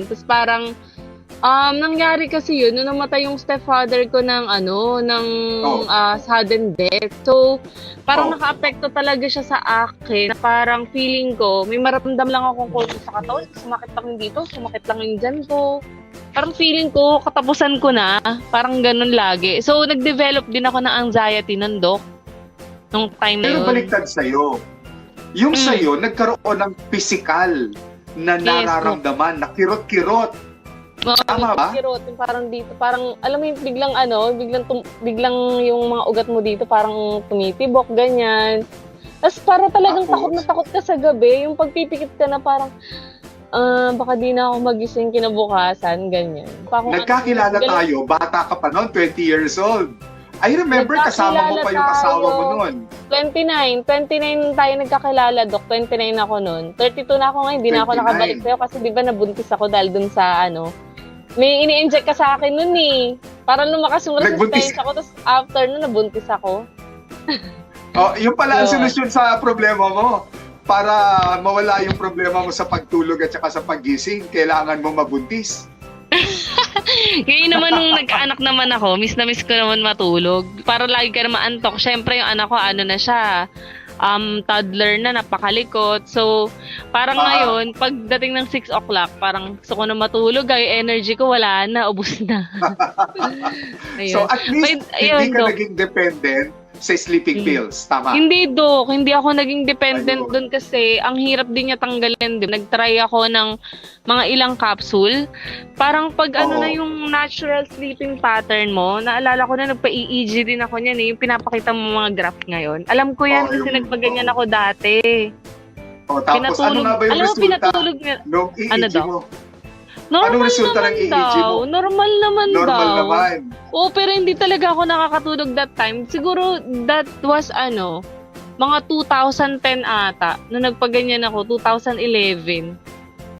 Tapos parang, nangyari kasi yun, nung namatay yung stepfather ko ng sudden death. So, parang naka-apekto talaga siya sa akin. Parang feeling ko, may maramdam lang akong cold sa katawan. Sumakit lang yung dito, sumakit lang yung dyan ko. Parang feeling ko, katapusan ko na. Parang ganun lagi. So, nag-develop din ako ng anxiety nun, Dok. Nung time na Pero yun. baliktad sa'yo. Yung sa'yo, nagkaroon ng physical na nararamdaman, na kirot-kirot. Tama ba? Kirot, parang dito, parang, alam mo yung biglang yung mga ugat mo dito, parang tumitibok, ganyan. Tapos parang talagang takot na takot ka sa gabi. Yung pagpipikit ka na parang, baka di na ako magising kinabukasan, ganyan. Nagkakilala tayo, bata ka pa noon, 20 years old. I remember kasama mo pa yung asawa mo noon. 29 tayo nagkakilala, Dok. 29 ako noon. 32 na ako ngayon, hindi na ako 29. nakabalik sa'yo kasi di ba nabuntis ako dahil dun sa may ini-inject ka sa akin noon eh. Para lumakas yung resistance ako, tapos after nun, nabuntis ako. Yung pala ang solusyon sa problema mo. Para mawala yung problema mo sa pagtulog at saka sa paggising, kailangan mo mabuntis. Ngayon naman nung nagkaanak naman ako, miss na miss ko naman matulog. Para lagi ka na maantok. Siyempre yung anak ko, na siya, toddler na, napakalikot. So, parang ngayon, pagdating ng 6 o'clock, parang gusto ko na matulog. Yung energy ko, wala na, ubus na. So, at least, hindi ka naging dependent sa sleeping pills, tama? Hindi, Dok. Hindi ako naging dependent doon kasi ang hirap din niya tanggalin din. Nag-try ako ng mga ilang capsule. Parang pag na yung natural sleeping pattern mo, naalala ko na nagpa-EEG din ako niyan yung pinapakita mo mga graph ngayon. Alam ko yan kasi nagpaganyan ako dati. Tapos ano nga ba yung resulta nung EEG mo? Anong resulta ng EEG mo? Normal naman. Oo, pero hindi talaga ako nakakatulog that time. Siguro that was mga 2010 ata. Nung nagpaganyan ako, 2011.